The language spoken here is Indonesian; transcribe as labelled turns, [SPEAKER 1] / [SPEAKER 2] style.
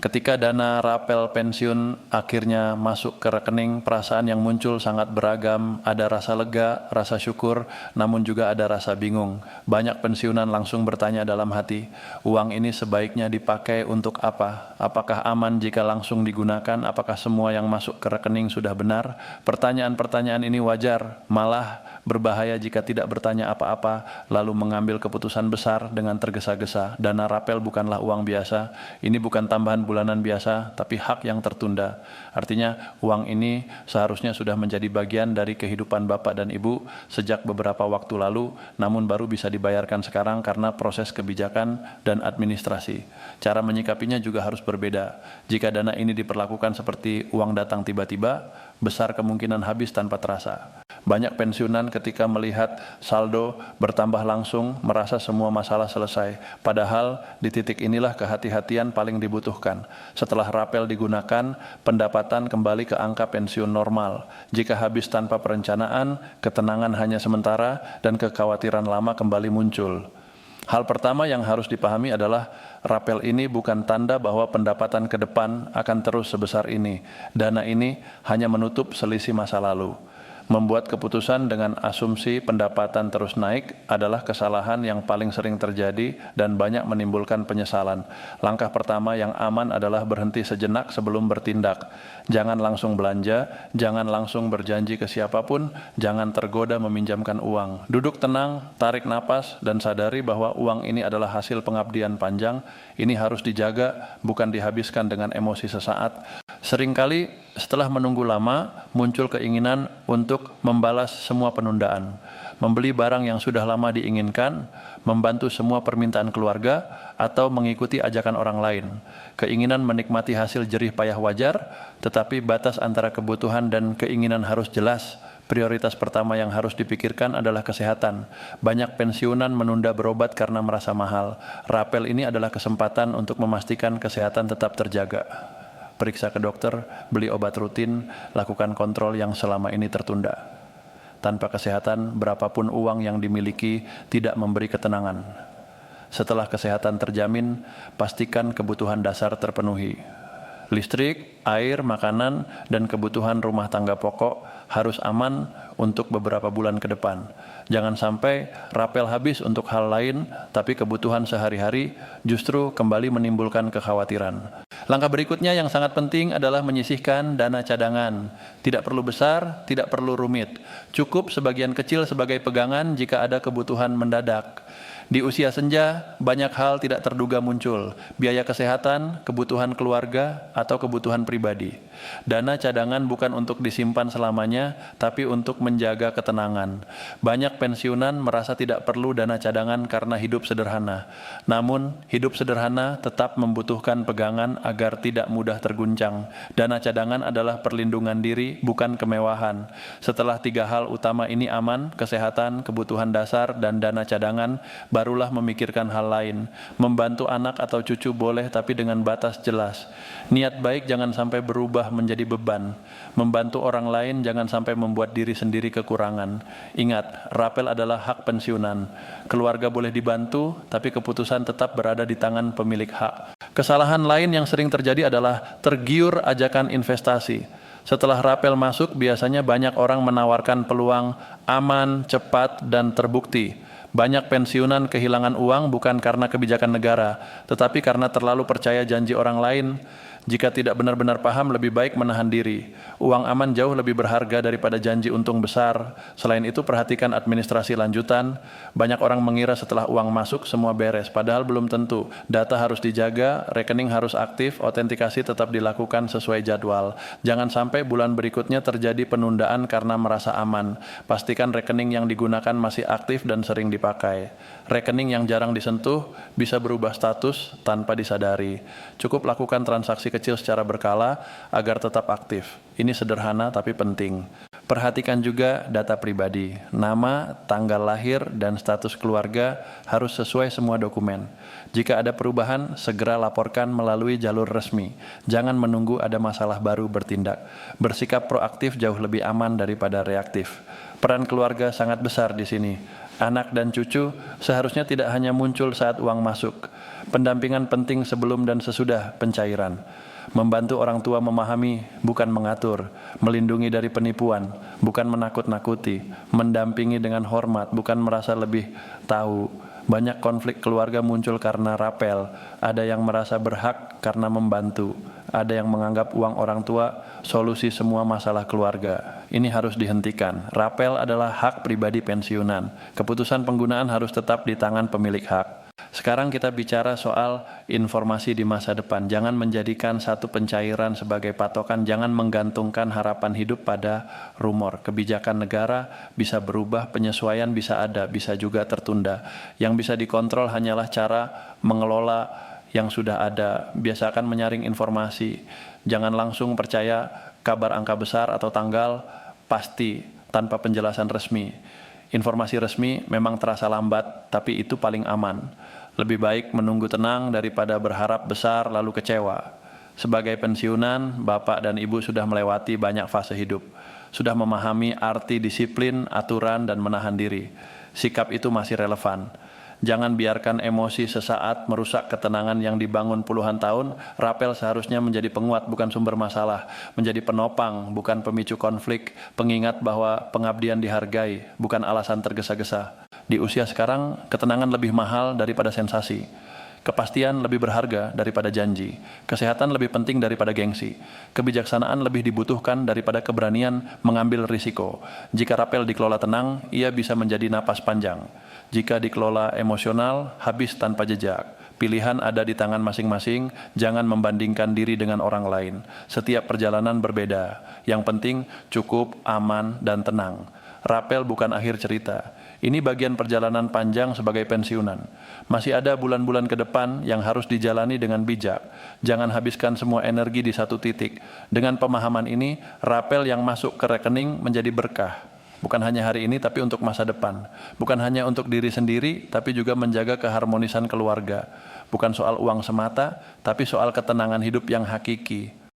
[SPEAKER 1] Ketika dana rapel pensiun akhirnya masuk ke rekening, perasaan yang muncul sangat beragam, ada rasa lega, rasa syukur, namun juga ada rasa bingung. Banyak pensiunan langsung bertanya dalam hati, uang ini sebaiknya dipakai untuk apa? Apakah aman jika langsung digunakan? Apakah semua yang masuk ke rekening sudah benar? Pertanyaan-pertanyaan ini wajar, malah berbahaya jika tidak bertanya apa-apa, lalu mengambil keputusan besar dengan tergesa-gesa. Dana rapel bukanlah uang biasa, ini bukan tambahan bulanan biasa, tapi hak yang tertunda. Artinya, uang ini seharusnya sudah menjadi bagian dari kehidupan Bapak dan Ibu sejak beberapa waktu lalu, namun baru bisa dibayarkan sekarang karena proses kebijakan dan administrasi. Cara menyikapinya juga harus berbeda. Jika dana ini diperlakukan seperti uang datang tiba-tiba, besar kemungkinan habis tanpa terasa. Banyak pensiunan ketika melihat saldo bertambah langsung merasa semua masalah selesai. Padahal di titik inilah kehati-hatian paling dibutuhkan. Setelah rapel digunakan, pendapatan kembali ke angka pensiun normal. Jika habis tanpa perencanaan, ketenangan hanya sementara dan kekhawatiran lama kembali muncul. Hal pertama yang harus dipahami adalah rapel ini bukan tanda bahwa pendapatan ke depan akan terus sebesar ini. Dana ini hanya menutup selisih masa lalu. Membuat keputusan dengan asumsi pendapatan terus naik adalah kesalahan yang paling sering terjadi dan banyak menimbulkan penyesalan. Langkah pertama yang aman adalah berhenti sejenak sebelum bertindak. Jangan langsung belanja, jangan langsung berjanji ke siapapun, jangan tergoda meminjamkan uang. Duduk tenang, tarik napas, dan sadari bahwa uang ini adalah hasil pengabdian panjang. Ini harus dijaga, bukan dihabiskan dengan emosi sesaat. Seringkali setelah menunggu lama, muncul keinginan untuk membalas semua penundaan, membeli barang yang sudah lama diinginkan, membantu semua permintaan keluarga, atau mengikuti ajakan orang lain. Keinginan menikmati hasil jerih payah wajar, tetapi batas antara kebutuhan dan keinginan harus jelas. Prioritas pertama yang harus dipikirkan adalah kesehatan. Banyak pensiunan menunda berobat karena merasa mahal. Rapel ini adalah kesempatan untuk memastikan kesehatan tetap terjaga. Periksa ke dokter, beli obat rutin, lakukan kontrol yang selama ini tertunda. Tanpa kesehatan, berapapun uang yang dimiliki tidak memberi ketenangan. Setelah kesehatan terjamin, pastikan kebutuhan dasar terpenuhi. Listrik, air, makanan, dan kebutuhan rumah tangga pokok harus aman untuk beberapa bulan ke depan. Jangan sampai rapel habis untuk hal lain, tapi kebutuhan sehari-hari justru kembali menimbulkan kekhawatiran. Langkah berikutnya yang sangat penting adalah menyisihkan dana cadangan. Tidak perlu besar, tidak perlu rumit. Cukup sebagian kecil sebagai pegangan jika ada kebutuhan mendadak. Di usia senja, banyak hal tidak terduga muncul, biaya kesehatan, kebutuhan keluarga, atau kebutuhan pribadi. Dana cadangan bukan untuk disimpan selamanya, tapi untuk menjaga ketenangan. Banyak pensiunan merasa tidak perlu dana cadangan karena hidup sederhana. Namun, hidup sederhana tetap membutuhkan pegangan agar tidak mudah terguncang. Dana cadangan adalah perlindungan diri, bukan kemewahan. Setelah 3 hal utama ini aman, kesehatan, kebutuhan dasar, dan dana cadangan, barulah memikirkan hal lain. Membantu anak atau cucu boleh, tapi dengan batas jelas. Niat baik jangan sampai berubah menjadi beban. Membantu orang lain jangan sampai membuat diri sendiri kekurangan. Ingat, rapel adalah hak pensiunan. Keluarga boleh dibantu, tapi keputusan tetap berada di tangan pemilik hak. Kesalahan lain yang sering terjadi adalah tergiur ajakan investasi. Setelah rapel masuk, biasanya banyak orang menawarkan peluang aman, cepat, dan terbukti. Banyak pensiunan kehilangan uang bukan karena kebijakan negara, tetapi karena terlalu percaya janji orang lain. Jika tidak benar-benar paham, lebih baik menahan diri. Uang aman jauh lebih berharga daripada janji untung besar. Selain itu, perhatikan administrasi lanjutan. Banyak orang mengira setelah uang masuk semua beres, padahal belum tentu. Data harus dijaga, rekening harus aktif, autentikasi tetap dilakukan sesuai jadwal. Jangan sampai bulan berikutnya terjadi penundaan karena merasa aman. Pastikan rekening yang digunakan masih aktif dan sering dipakai. Rekening yang jarang disentuh bisa berubah status tanpa disadari. Cukup lakukan transaksi kecil secara berkala agar tetap aktif. Ini sederhana tapi penting. Perhatikan juga data pribadi, nama, tanggal lahir, dan status keluarga harus sesuai semua dokumen. Jika ada perubahan, segera laporkan melalui jalur resmi. Jangan menunggu ada masalah baru bertindak. Bersikap proaktif jauh lebih aman daripada reaktif. Peran keluarga sangat besar di sini. Anak dan cucu seharusnya tidak hanya muncul saat uang masuk. Pendampingan penting sebelum dan sesudah pencairan. Membantu orang tua memahami, bukan mengatur, melindungi dari penipuan, bukan menakut-nakuti, mendampingi dengan hormat, bukan merasa lebih tahu. Banyak konflik keluarga muncul karena rapel, ada yang merasa berhak karena membantu, ada yang menganggap uang orang tua solusi semua masalah keluarga. Ini harus dihentikan. Rapel adalah hak pribadi pensiunan. Keputusan penggunaan harus tetap di tangan pemilik hak. Sekarang kita bicara soal informasi di masa depan. Jangan menjadikan satu pencairan sebagai patokan, jangan menggantungkan harapan hidup pada rumor. Kebijakan negara bisa berubah, penyesuaian bisa ada, bisa juga tertunda. Yang bisa dikontrol hanyalah cara mengelola yang sudah ada. Biasakan menyaring informasi. Jangan langsung percaya kabar angka besar atau tanggal pasti tanpa penjelasan resmi. Informasi resmi memang terasa lambat, tapi itu paling aman. Lebih baik menunggu tenang daripada berharap besar lalu kecewa. Sebagai pensiunan, Bapak dan Ibu sudah melewati banyak fase hidup. Sudah memahami arti disiplin, aturan, dan menahan diri. Sikap itu masih relevan. Jangan biarkan emosi sesaat merusak ketenangan yang dibangun puluhan tahun. Rapel seharusnya menjadi penguat, bukan sumber masalah. Menjadi penopang, bukan pemicu konflik. Pengingat bahwa pengabdian dihargai, bukan alasan tergesa-gesa. Di usia sekarang, ketenangan lebih mahal daripada sensasi. Kepastian lebih berharga daripada janji. Kesehatan lebih penting daripada gengsi. Kebijaksanaan lebih dibutuhkan daripada keberanian mengambil risiko. Jika rapel dikelola tenang, ia bisa menjadi napas panjang. Jika dikelola emosional, habis tanpa jejak. Pilihan ada di tangan masing-masing, jangan membandingkan diri dengan orang lain. Setiap perjalanan berbeda. Yang penting cukup, aman, dan tenang. Rapel bukan akhir cerita. Ini bagian perjalanan panjang sebagai pensiunan. Masih ada bulan-bulan ke depan yang harus dijalani dengan bijak. Jangan habiskan semua energi di satu titik. Dengan pemahaman ini, rapel yang masuk ke rekening menjadi berkah. Bukan hanya hari ini, tapi untuk masa depan. Bukan hanya untuk diri sendiri, tapi juga menjaga keharmonisan keluarga. Bukan soal uang semata, tapi soal ketenangan hidup yang hakiki.